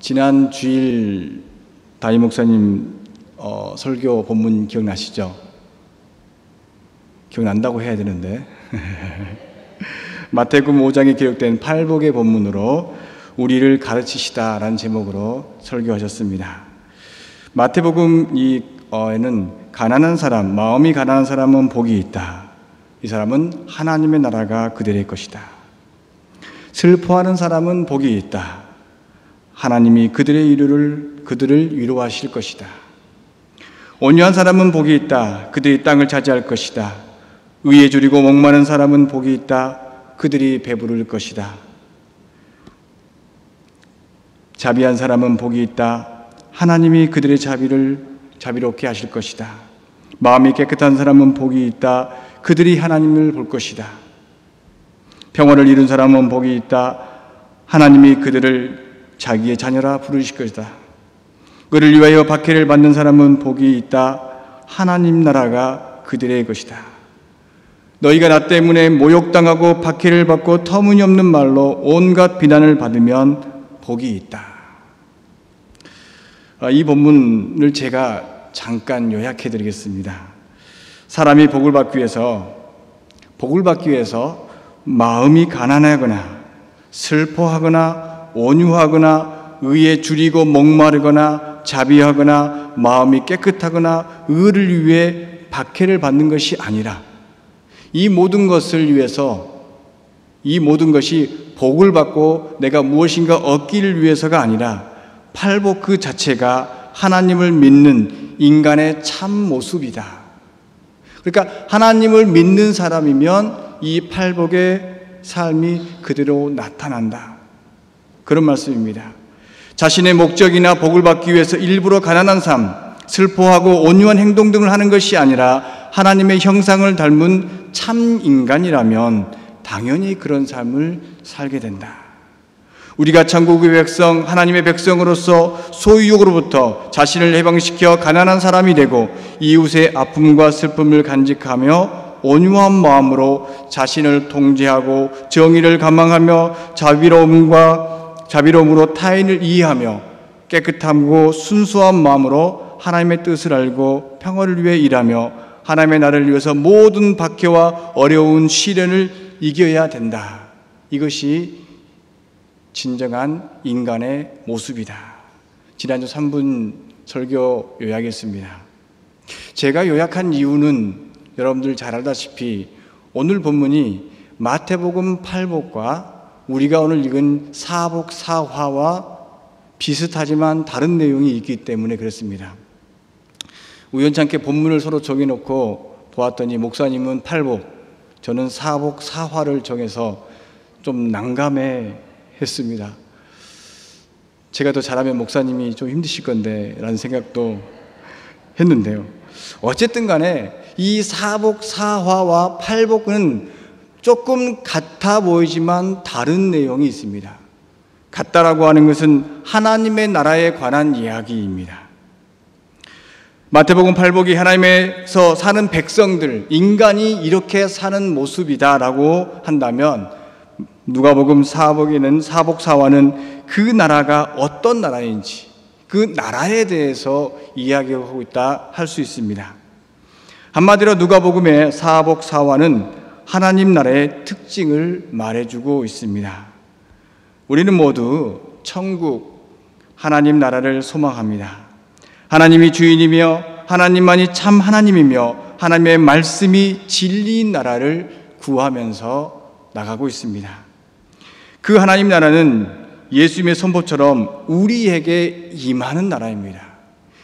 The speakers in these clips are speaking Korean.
지난 주일 담임 목사님 설교 본문 기억나시죠? 기억난다고 해야 되는데 마태복음 5장에 기록된 팔복의 본문으로 우리를 가르치시다라는 제목으로 설교하셨습니다. 마태복음에는 가난한 사람, 마음이 가난한 사람은 복이 있다. 이 사람은 하나님의 나라가 그들의 것이다. 슬퍼하는 사람은 복이 있다. 하나님이 그들을 위로하실 것이다. 온유한 사람은 복이 있다. 그들이 땅을 차지할 것이다. 의에 줄이고 목마른 사람은 복이 있다. 그들이 배부를 것이다. 자비한 사람은 복이 있다. 하나님이 그들의 자비롭게 하실 것이다. 마음이 깨끗한 사람은 복이 있다. 그들이 하나님을 볼 것이다. 평화를 이룬 사람은 복이 있다. 하나님이 그들을 자기의 자녀라 부르실 것이다. 그를 위하여 박해를 받는 사람은 복이 있다. 하나님 나라가 그들의 것이다. 너희가 나 때문에 모욕당하고 박해를 받고 터무니없는 말로 온갖 비난을 받으면 복이 있다. 이 본문을 제가 잠깐 요약해 드리겠습니다. 사람이 복을 받기 위해서 마음이 가난하거나 슬퍼하거나 온유하거나 의에 줄이고 목마르거나 자비하거나 마음이 깨끗하거나 의를 위해 박해를 받는 것이 아니라 이 모든 것을 위해서 이 모든 것이 복을 받고 내가 무엇인가 얻기를 위해서가 아니라 팔복 그 자체가 하나님을 믿는 인간의 참 모습이다. 그러니까 하나님을 믿는 사람이면 이 팔복의 삶이 그대로 나타난다. 그런 말씀입니다. 자신의 목적이나 복을 받기 위해서 일부러 가난한 삶, 슬퍼하고 온유한 행동 등을 하는 것이 아니라 하나님의 형상을 닮은 참 인간이라면 당연히 그런 삶을 살게 된다. 우리가 천국의 백성, 하나님의 백성으로서 소유욕으로부터 자신을 해방시켜 가난한 사람이 되고 이웃의 아픔과 슬픔을 간직하며 온유한 마음으로 자신을 통제하고 정의를 감망하며 자비로움으로 타인을 이해하며 깨끗하고 순수한 마음으로 하나님의 뜻을 알고 평화를 위해 일하며 하나님의 나라를 위해서 모든 박해와 어려운 시련을 이겨야 된다. 이것이 진정한 인간의 모습이다. 지난주 3분 설교 요약했습니다. 제가 요약한 이유는 여러분들 잘 알다시피 오늘 본문이 마태복음 8복과 우리가 오늘 읽은 사복 사화와 비슷하지만 다른 내용이 있기 때문에 그렇습니다. 우연찮게 본문을 서로 정해놓고 보았더니 목사님은 8복, 저는 사복 사화를 정해서 좀 난감해 했습니다. 제가 더 잘하면 목사님이 좀 힘드실 건데 라는 생각도 했는데요. 어쨌든 간에 이 사복 사화와 팔복은 조금 같아 보이지만 다른 내용이 있습니다. 같다라고 하는 것은 하나님의 나라에 관한 이야기입니다. 마태복음 팔복이 하나님에서 사는 백성들, 인간이 이렇게 사는 모습이다라고 한다면 누가복음 사복에는 사복 사화는 그 나라가 어떤 나라인지 그 나라에 대해서 이야기하고 있다 할 수 있습니다. 한마디로 누가복음의 사복 사화는 하나님 나라의 특징을 말해주고 있습니다. 우리는 모두 천국, 하나님 나라를 소망합니다. 하나님이 주인이며 하나님만이 참 하나님이며 하나님의 말씀이 진리인 나라를 구하면서 나가고 있습니다. 그 하나님 나라는 예수님의 선포처럼 우리에게 임하는 나라입니다.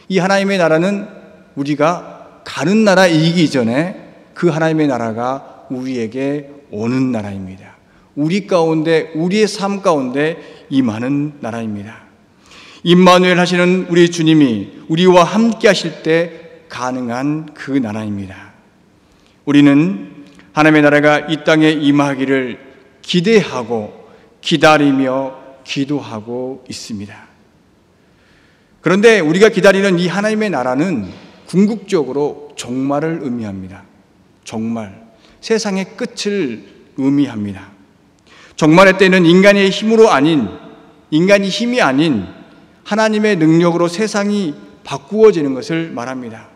이 하나님의 나라는 우리가 가는 나라이기 전에 그 하나님의 나라가 우리에게 오는 나라입니다. 우리 가운데, 우리의 삶 가운데 임하는 나라입니다. 임마누엘 하시는 우리 주님이 우리와 함께 하실 때 가능한 그 나라입니다. 우리는 하나님의 나라가 이 땅에 임하기를 기대하고 기다리며 기도하고 있습니다. 그런데 우리가 기다리는 이 하나님의 나라는 궁극적으로 종말을 의미합니다. 종말, 세상의 끝을 의미합니다. 종말의 때는 인간의 힘이 아닌 하나님의 능력으로 세상이 바꾸어지는 것을 말합니다.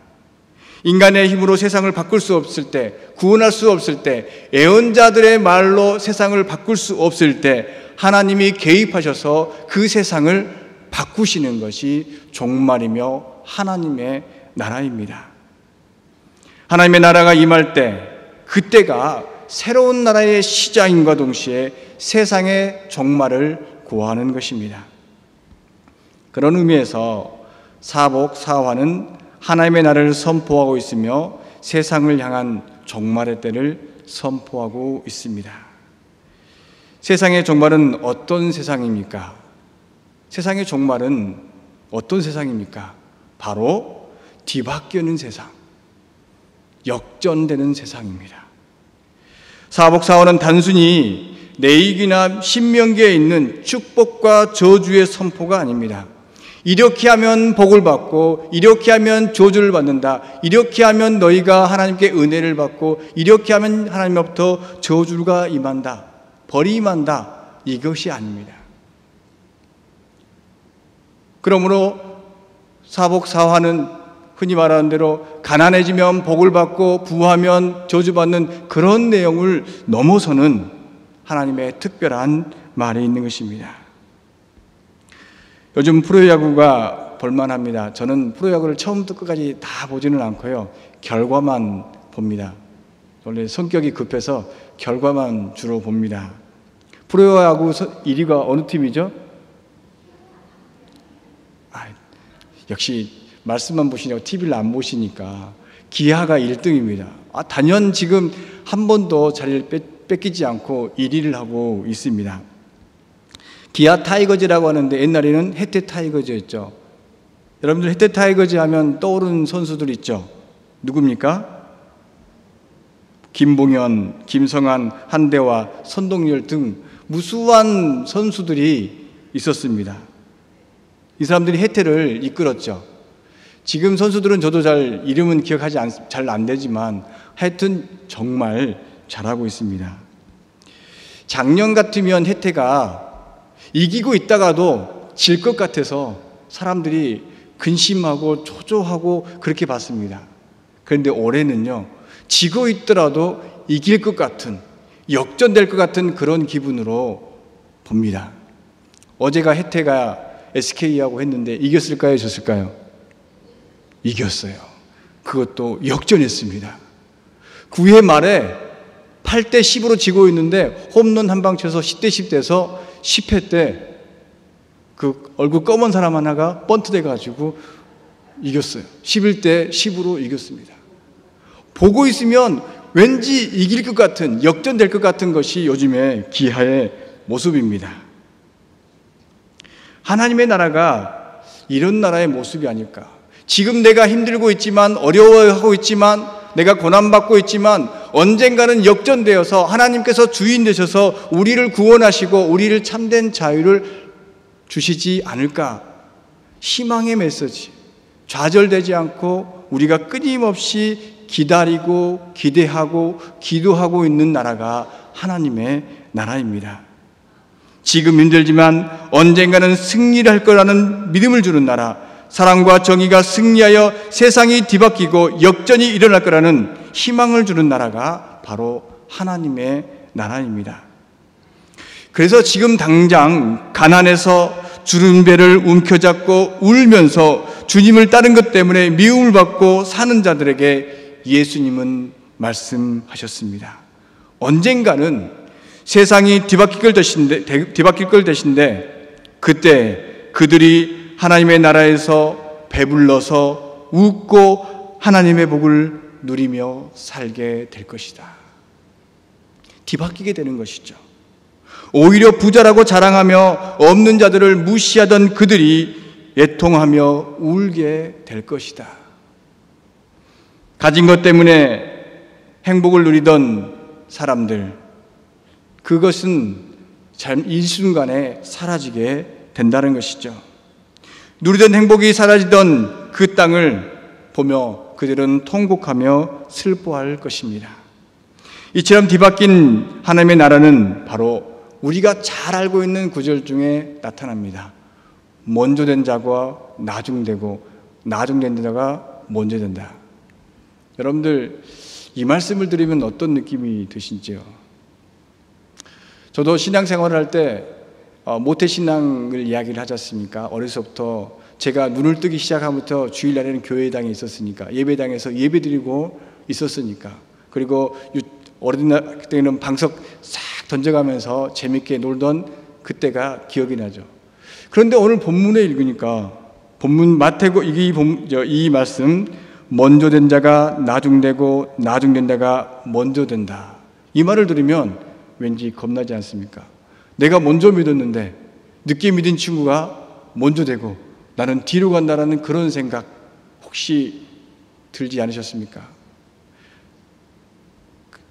인간의 힘으로 세상을 바꿀 수 없을 때, 구원할 수 없을 때, 예언자들의 말로 세상을 바꿀 수 없을 때 하나님이 개입하셔서 그 세상을 바꾸시는 것이 종말이며 하나님의 나라입니다. 하나님의 나라가 임할 때, 그때가 새로운 나라의 시작임과 동시에 세상의 종말을 고하는 것입니다. 그런 의미에서 사복사화는 하나님의 나라를 선포하고 있으며 세상을 향한 종말의 때를 선포하고 있습니다. 세상의 종말은 어떤 세상입니까? 세상의 종말은 어떤 세상입니까? 바로 뒤바뀌는 세상, 역전되는 세상입니다. 사복사화는 단순히 레위기나 신명기에 있는 축복과 저주의 선포가 아닙니다. 이렇게 하면 복을 받고, 이렇게 하면 저주를 받는다, 이렇게 하면 너희가 하나님께 은혜를 받고, 이렇게 하면 하나님으로부터 저주가 임한다, 벌이 임한다, 이것이 아닙니다. 그러므로 사복사화는 흔히 말하는 대로 가난해지면 복을 받고 부하면 저주받는 그런 내용을 넘어서는 하나님의 특별한 말이 있는 것입니다. 요즘 프로야구가 볼만합니다. 저는 프로야구를 처음부터 끝까지 다 보지는 않고요, 결과만 봅니다. 원래 성격이 급해서 결과만 주로 봅니다. 프로야구 1위가 어느 팀이죠? 역시 말씀만 보시냐고 TV를 안 보시니까 기아가 1등입니다. 단연 지금 한 번도 자리를 뺏기지 않고 1위를 하고 있습니다. 기아 타이거즈라고 하는데 옛날에는 해태 타이거즈였죠. 여러분들 해태 타이거즈 하면 떠오르는 선수들 있죠. 누굽니까? 김봉현, 김성한, 한대화, 선동열 등 무수한 선수들이 있었습니다. 이 사람들이 해태를 이끌었죠. 지금 선수들은 저도 잘 이름은 기억하지 잘 안 되지만 하여튼 정말 잘하고 있습니다. 작년 같으면 해태가 이기고 있다가도 질 것 같아서 사람들이 근심하고 초조하고 그렇게 봤습니다. 그런데 올해는요, 지고 있더라도 이길 것 같은, 역전될 것 같은 그런 기분으로 봅니다. 어제가 해태가 SK하고 했는데 이겼을까요? 졌을까요? 이겼어요. 그것도 역전했습니다. 9회 말에 8대 10으로 지고 있는데 홈런 한 방 쳐서 10대 10 돼서 10회 때 그 얼굴 검은 사람 하나가 번트 돼가지고 이겼어요. 11대 10으로 이겼습니다. 보고 있으면 왠지 이길 것 같은, 역전될 것 같은 것이 요즘의 기아의 모습입니다. 하나님의 나라가 이런 나라의 모습이 아닐까. 지금 내가 힘들고 있지만, 어려워하고 있지만, 내가 고난받고 있지만 언젠가는 역전되어서 하나님께서 주인 되셔서 우리를 구원하시고 우리를 참된 자유를 주시지 않을까. 희망의 메시지, 좌절되지 않고 우리가 끊임없이 기다리고 기대하고 기도하고 있는 나라가 하나님의 나라입니다. 지금 힘들지만 언젠가는 승리를 할 거라는 믿음을 주는 나라, 사랑과 정의가 승리하여 세상이 뒤바뀌고 역전이 일어날 거라는 희망을 주는 나라가 바로 하나님의 나라입니다. 그래서 지금 당장 가난해서 주름배를 움켜잡고 울면서 주님을 따른 것 때문에 미움을 받고 사는 자들에게 예수님은 말씀하셨습니다. 언젠가는 세상이 뒤바뀔 것인데 그때 그들이 하나님의 나라에서 배불러서 웃고 하나님의 복을 누리며 살게 될 것이다. 뒤바뀌게 되는 것이죠. 오히려 부자라고 자랑하며 없는 자들을 무시하던 그들이 애통하며 울게 될 것이다. 가진 것 때문에 행복을 누리던 사람들, 그것은 일순간에 사라지게 된다는 것이죠. 누리던 행복이 사라지던 그 땅을 보며 그들은 통곡하며 슬퍼할 것입니다. 이처럼 뒤바뀐 하나님의 나라는 바로 우리가 잘 알고 있는 구절 중에 나타납니다. 먼저 된 자가 나중되고 나중된 자가 먼저 된다. 여러분들 이 말씀을 들으면 어떤 느낌이 드신지요? 저도 신앙생활을 할 때 모태신앙을 이야기를 하지 않습니까? 어려서부터 제가 눈을 뜨기 시작하면부터 주일날에는 교회당에 있었으니까, 예배당에서 예배드리고 있었으니까, 그리고 어린 때는 방석 싹 던져가면서 재밌게 놀던 그때가 기억이 나죠. 그런데 오늘 본문에 읽으니까 본문 마태복 이 말씀, 먼저 된 자가 나중되고 나중된 자가 먼저 된다, 이 말을 들으면 왠지 겁나지 않습니까? 내가 먼저 믿었는데 늦게 믿은 친구가 먼저 되고 나는 뒤로 간다라는 그런 생각 혹시 들지 않으셨습니까?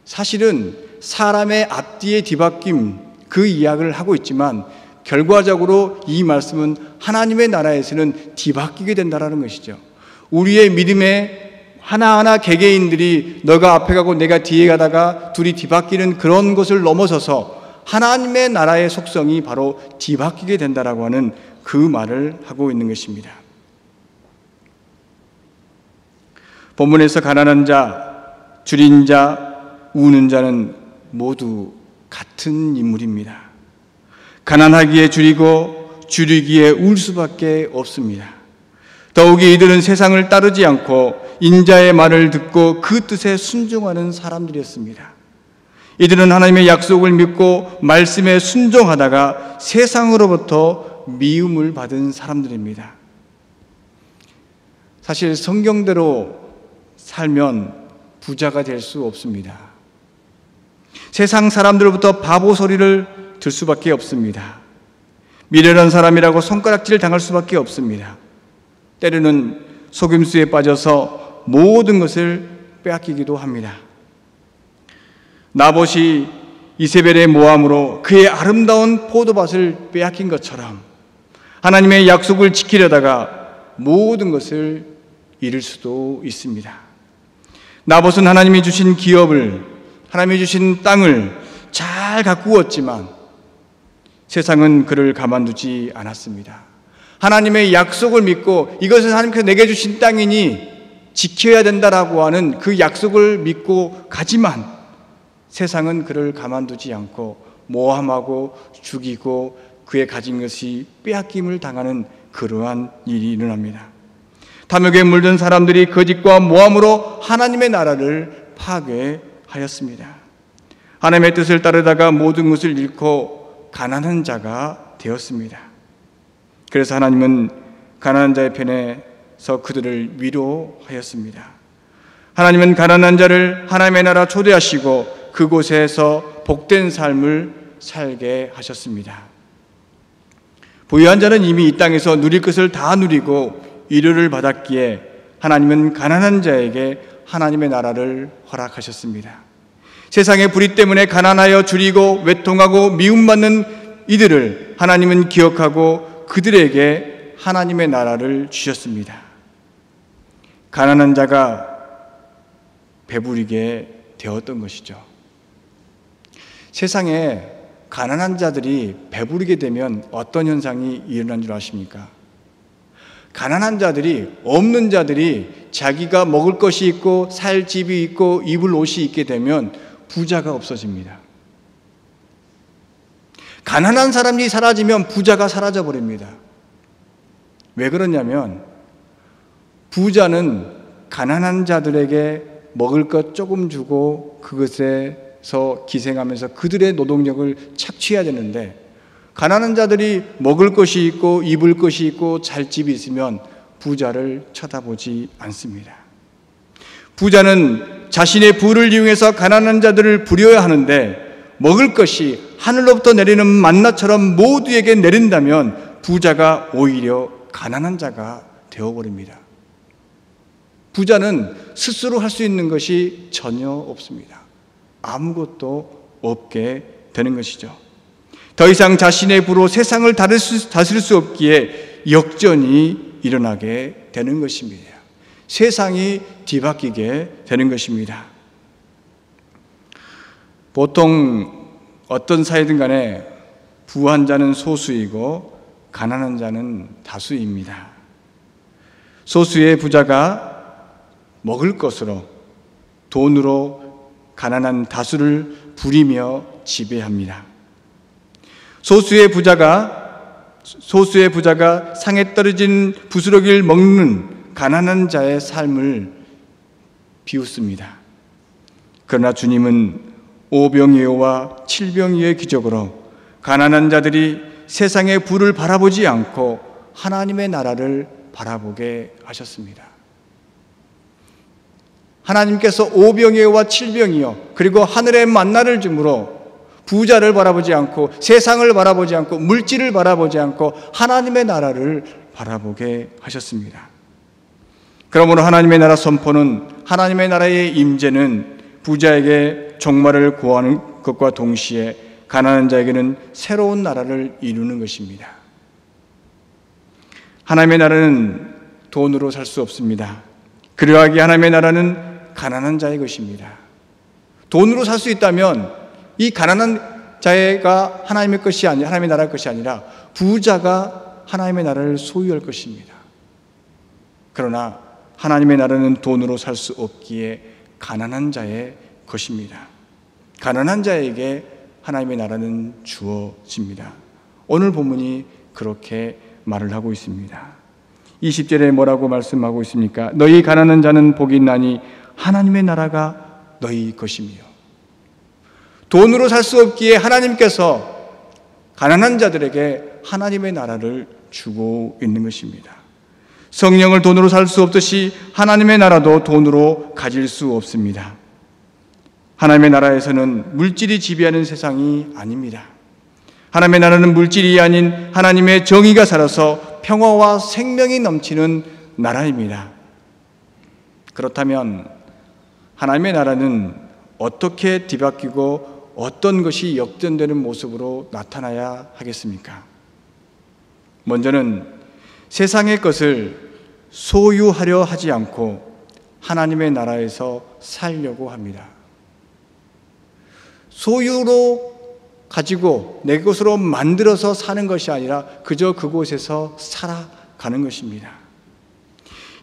사실은 사람의 앞뒤의 뒤바뀜, 그 이야기를 하고 있지만 결과적으로 이 말씀은 하나님의 나라에서는 뒤바뀌게 된다는 것이죠. 우리의 믿음의 하나하나 개개인들이 너가 앞에 가고 내가 뒤에 가다가 둘이 뒤바뀌는 그런 것을 넘어서서 하나님의 나라의 속성이 바로 뒤바뀌게 된다라고 하는 그 말을 하고 있는 것입니다. 본문에서 가난한 자, 줄인 자, 우는 자는 모두 같은 인물입니다. 가난하기에 줄이고 줄이기에 울 수밖에 없습니다. 더욱이 이들은 세상을 따르지 않고 인자의 말을 듣고 그 뜻에 순종하는 사람들이었습니다. 이들은 하나님의 약속을 믿고 말씀에 순종하다가 세상으로부터 미움을 받은 사람들입니다. 사실 성경대로 살면 부자가 될 수 없습니다. 세상 사람들로부터 바보 소리를 들 수밖에 없습니다. 미련한 사람이라고 손가락질 당할 수밖에 없습니다. 때로는 속임수에 빠져서 모든 것을 빼앗기기도 합니다. 나봇이 이세벨의 모함으로 그의 아름다운 포도밭을 빼앗긴 것처럼 하나님의 약속을 지키려다가 모든 것을 잃을 수도 있습니다. 나봇은 하나님이 주신 기업을, 하나님이 주신 땅을 잘 가꾸었지만 세상은 그를 가만두지 않았습니다. 하나님의 약속을 믿고 이것은 하나님께서 내게 주신 땅이니 지켜야 된다라고 하는 그 약속을 믿고 가지만 세상은 그를 가만두지 않고 모함하고 죽이고 그의 가진 것이 빼앗김을 당하는 그러한 일이 일어납니다. 탐욕에 물든 사람들이 거짓과 모함으로 하나님의 나라를 파괴하였습니다. 하나님의 뜻을 따르다가 모든 것을 잃고 가난한 자가 되었습니다. 그래서 하나님은 가난한 자의 편에서 그들을 위로하였습니다. 하나님은 가난한 자를 하나님의 나라 초대하시고 그곳에서 복된 삶을 살게 하셨습니다. 부유한 자는 이미 이 땅에서 누릴 것을 다 누리고 위로를 받았기에 하나님은 가난한 자에게 하나님의 나라를 허락하셨습니다. 세상의 불의 때문에 가난하여 줄이고 외통하고 미움받는 이들을 하나님은 기억하고 그들에게 하나님의 나라를 주셨습니다. 가난한 자가 배부리게 되었던 것이죠. 세상에 가난한 자들이 배부르게 되면 어떤 현상이 일어난 줄 아십니까? 가난한 자들이, 없는 자들이 자기가 먹을 것이 있고 살 집이 있고 입을 옷이 있게 되면 부자가 없어집니다. 가난한 사람이 사라지면 부자가 사라져 버립니다. 왜 그러냐면 부자는 가난한 자들에게 먹을 것 조금 주고 그것에서 기생하면서 그들의 노동력을 착취해야 되는데 가난한 자들이 먹을 것이 있고 입을 것이 있고 잘 집이 있으면 부자를 쳐다보지 않습니다. 부자는 자신의 부를 이용해서 가난한 자들을 부려야 하는데 먹을 것이 하늘로부터 내리는 만나처럼 모두에게 내린다면 부자가 오히려 가난한 자가 되어버립니다. 부자는 스스로 할 수 있는 것이 전혀 없습니다. 아무것도 없게 되는 것이죠. 더 이상 자신의 부로 세상을 다스릴 수 없기에 역전이 일어나게 되는 것입니다. 세상이 뒤바뀌게 되는 것입니다. 보통 어떤 사회든 간에 부한 자는 소수이고 가난한 자는 다수입니다. 소수의 부자가 먹을 것으로, 돈으로 가난한 다수를 부리며 지배합니다. 소수의 부자가 상에 떨어진 부스러기를 먹는 가난한 자의 삶을 비웃습니다. 그러나 주님은 오병이어와 칠병이어의 기적으로 가난한 자들이 세상의 부를 바라보지 않고 하나님의 나라를 바라보게 하셨습니다. 하나님께서 오병이어와 칠병이어 그리고 하늘의 만나를 주므로 부자를 바라보지 않고 세상을 바라보지 않고 물질을 바라보지 않고 하나님의 나라를 바라보게 하셨습니다. 그러므로 하나님의 나라 선포는, 하나님의 나라의 임재는 부자에게 종말을 고하는 것과 동시에 가난한 자에게는 새로운 나라를 이루는 것입니다. 하나님의 나라는 돈으로 살 수 없습니다. 그러하기에 하나님의 나라는 가난한 자의 것입니다. 돈으로 살 수 있다면 이 가난한 자가 하나님의 것이 아니라, 하나님의 나라의 것이 아니라 부자가 하나님의 나라를 소유할 것입니다. 그러나 하나님의 나라는 돈으로 살 수 없기에 가난한 자의 것입니다. 가난한 자에게 하나님의 나라는 주어집니다. 오늘 본문이 그렇게 말을 하고 있습니다. 20절에 뭐라고 말씀하고 있습니까? 너희 가난한 자는 복이 있나니 하나님의 나라가 너희 것이며. 돈으로 살 수 없기에 하나님께서 가난한 자들에게 하나님의 나라를 주고 있는 것입니다. 성령을 돈으로 살 수 없듯이 하나님의 나라도 돈으로 가질 수 없습니다. 하나님의 나라에서는 물질이 지배하는 세상이 아닙니다. 하나님의 나라는 물질이 아닌 하나님의 정의가 살아서 평화와 생명이 넘치는 나라입니다. 그렇다면 하나님의 나라는 어떻게 뒤바뀌고 어떤 것이 역전되는 모습으로 나타나야 하겠습니까? 먼저는 세상의 것을 소유하려 하지 않고 하나님의 나라에서 살려고 합니다. 소유로 가지고 내 것으로 만들어서 사는 것이 아니라 그저 그곳에서 살아가는 것입니다.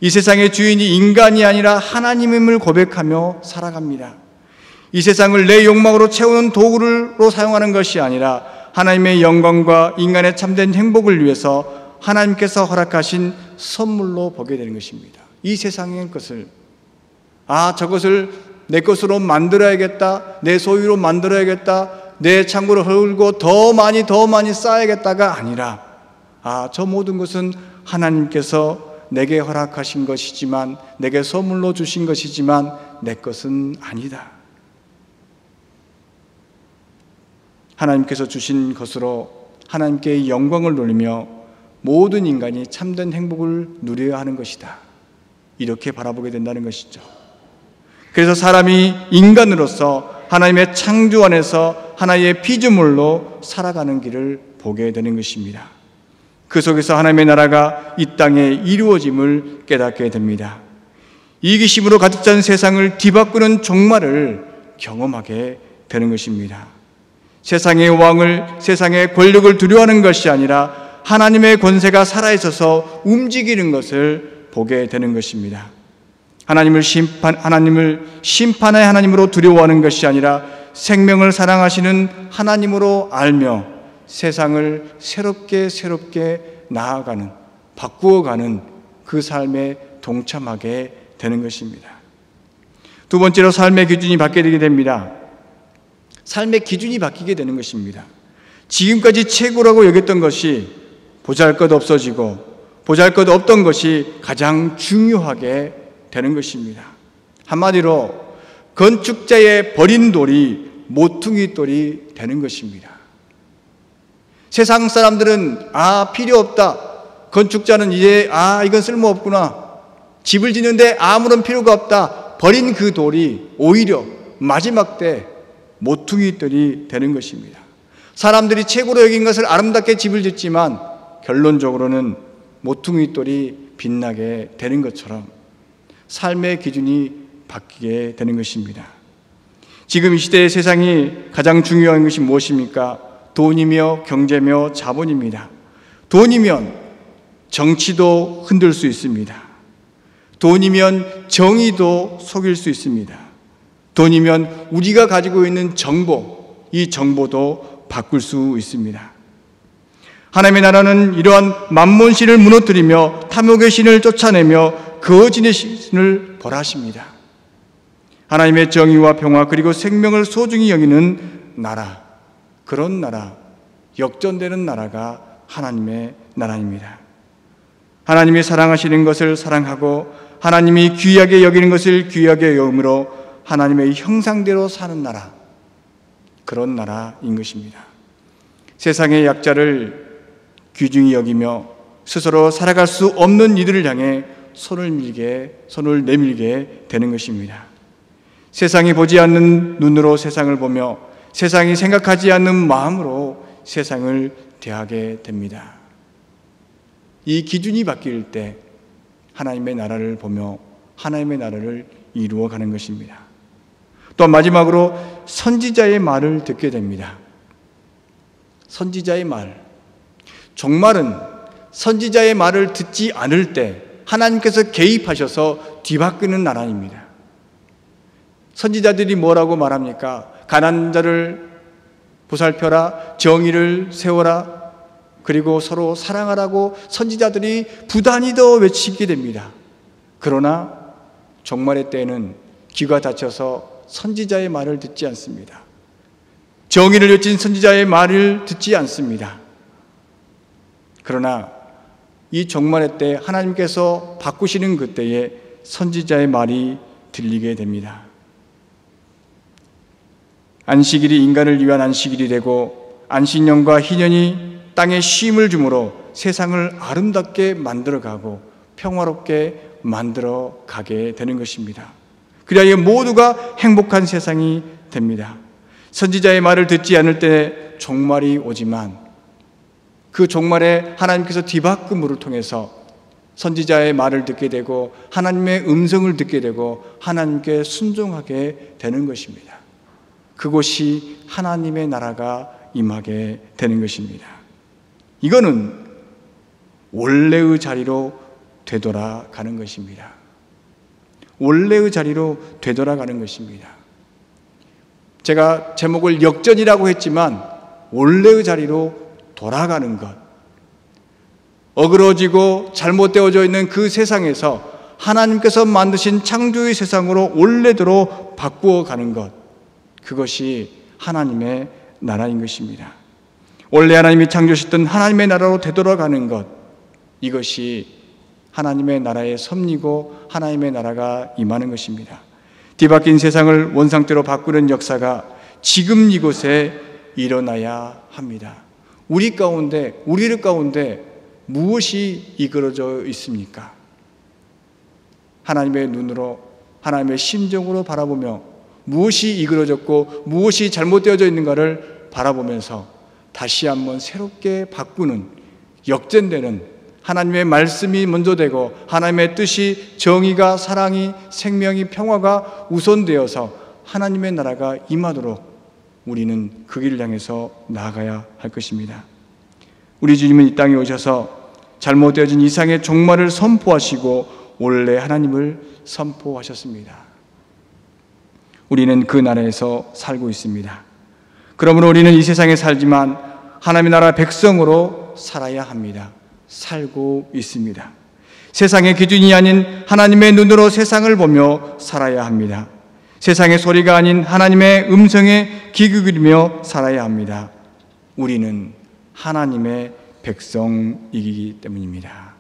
이 세상의 주인이 인간이 아니라 하나님임을 고백하며 살아갑니다. 이 세상을 내 욕망으로 채우는 도구로 사용하는 것이 아니라 하나님의 영광과 인간의 참된 행복을 위해서 하나님께서 허락하신 선물로 보게 되는 것입니다. 이 세상의 것을, 저것을 내 것으로 만들어야겠다, 내 소유로 만들어야겠다, 내 창고를 헐고 더 많이 쌓아야겠다가 아니라 저 모든 것은 하나님께서 내게 허락하신 것이지만, 내게 선물로 주신 것이지만 내 것은 아니다. 하나님께서 주신 것으로 하나님께 영광을 돌리며 모든 인간이 참된 행복을 누려야 하는 것이다. 이렇게 바라보게 된다는 것이죠. 그래서 사람이 인간으로서 하나님의 창조 안에서 하나의 피조물로 살아가는 길을 보게 되는 것입니다. 그 속에서 하나님의 나라가 이 땅에 이루어짐을 깨닫게 됩니다. 이기심으로 가득 찬 세상을 뒤바꾸는 종말을 경험하게 되는 것입니다. 세상의 왕을, 세상의 권력을 두려워하는 것이 아니라 하나님의 권세가 살아있어서 움직이는 것을 보게 되는 것입니다. 하나님을 심판의 하나님으로 두려워하는 것이 아니라 생명을 사랑하시는 하나님으로 알며 세상을 새롭게 나아가는, 바꾸어가는 그 삶에 동참하게 되는 것입니다. 두 번째로 삶의 기준이 바뀌게 됩니다. 삶의 기준이 바뀌게 되는 것입니다. 지금까지 최고라고 여겼던 것이 보잘것 없어지고 보잘것 없던 것이 가장 중요하게 되는 것입니다. 한마디로 건축자의 버린 돌이 모퉁이 돌이 되는 것입니다. 세상 사람들은 필요 없다. 건축자는 이제 이건 쓸모없구나. 집을 짓는데 아무런 필요가 없다. 버린 그 돌이 오히려 마지막 때 모퉁이 돌이 되는 것입니다. 사람들이 최고로 여긴 것을 아름답게 집을 짓지만 결론적으로는 모퉁이 돌이 빛나게 되는 것처럼 삶의 기준이 바뀌게 되는 것입니다. 지금 이 시대의 세상이 가장 중요한 것이 무엇입니까? 돈이며 경제며 자본입니다. 돈이면 정치도 흔들 수 있습니다. 돈이면 정의도 속일 수 있습니다. 돈이면 우리가 가지고 있는 정보, 이 정보도 바꿀 수 있습니다. 하나님의 나라는 이러한 만몬신을 무너뜨리며 탐욕의 신을 쫓아내며 거짓의 신을 벌하십니다. 하나님의 정의와 평화 그리고 생명을 소중히 여기는 나라, 그런 나라, 역전되는 나라가 하나님의 나라입니다. 하나님이 사랑하시는 것을 사랑하고 하나님이 귀하게 여기는 것을 귀하게 여김으로 하나님의 형상대로 사는 나라, 그런 나라인 것입니다. 세상의 약자를 귀중히 여기며 스스로 살아갈 수 없는 이들을 향해 손을 내밀게 되는 것입니다. 세상이 보지 않는 눈으로 세상을 보며 세상이 생각하지 않는 마음으로 세상을 대하게 됩니다. 이 기준이 바뀔 때 하나님의 나라를 보며 하나님의 나라를 이루어가는 것입니다. 또 마지막으로 선지자의 말을 듣게 됩니다. 선지자의 말. 종말은 선지자의 말을 듣지 않을 때 하나님께서 개입하셔서 뒤바꾸는 나라입니다. 선지자들이 뭐라고 말합니까? 가난한 자를 보살펴라, 정의를 세워라, 그리고 서로 사랑하라고 선지자들이 부단히 더 외치게 됩니다. 그러나 종말의 때에는 귀가 닫혀서 선지자의 말을 듣지 않습니다. 정의를 외친 선지자의 말을 듣지 않습니다. 그러나 이 종말의 때 하나님께서 바꾸시는 그때에 선지자의 말이 들리게 됩니다. 안식일이 인간을 위한 안식일이 되고 안식년과 희년이 땅에 쉼을 주므로 세상을 아름답게 만들어가고 평화롭게 만들어가게 되는 것입니다. 그래야 모두가 행복한 세상이 됩니다. 선지자의 말을 듣지 않을 때 종말이 오지만 그 종말에 하나님께서 뒤바꿈으로 통해서 선지자의 말을 듣게 되고 하나님의 음성을 듣게 되고 하나님께 순종하게 되는 것입니다. 그곳이 하나님의 나라가 임하게 되는 것입니다. 이거는 원래의 자리로 되돌아가는 것입니다. 원래의 자리로 되돌아가는 것입니다. 제가 제목을 역전이라고 했지만 원래의 자리로 돌아가는 것, 어그러지고 잘못되어져 있는 그 세상에서 하나님께서 만드신 창조의 세상으로 원래대로 바꾸어가는 것, 그것이 하나님의 나라인 것입니다. 원래 하나님이 창조하셨던 하나님의 나라로 되돌아가는 것, 이것이 하나님의 나라의 섭리고 하나님의 나라가 임하는 것입니다. 뒤바뀐 세상을 원상태로 바꾸는 역사가 지금 이곳에 일어나야 합니다. 우리들 가운데 무엇이 이끌어져 있습니까? 하나님의 눈으로, 하나님의 심정으로 바라보며 무엇이 이끌어졌고 무엇이 잘못되어져 있는가를 바라보면서 다시 한번 새롭게 바꾸는, 역전되는, 하나님의 말씀이 먼저 되고 하나님의 뜻이, 정의가, 사랑이, 생명이, 평화가 우선되어서 하나님의 나라가 임하도록 우리는 그 길을 향해서 나아가야 할 것입니다. 우리 주님은 이 땅에 오셔서 잘못되어진 이상의 종말을 선포하시고 원래 하나님을 선포하셨습니다. 우리는 그 나라에서 살고 있습니다. 그러므로 우리는 이 세상에 살지만 하나님의 나라 백성으로 살아야 합니다. 살고 있습니다. 세상의 기준이 아닌 하나님의 눈으로 세상을 보며 살아야 합니다. 세상의 소리가 아닌 하나님의 음성에 귀 기울이며 살아야 합니다. 우리는 하나님의 백성이기 때문입니다.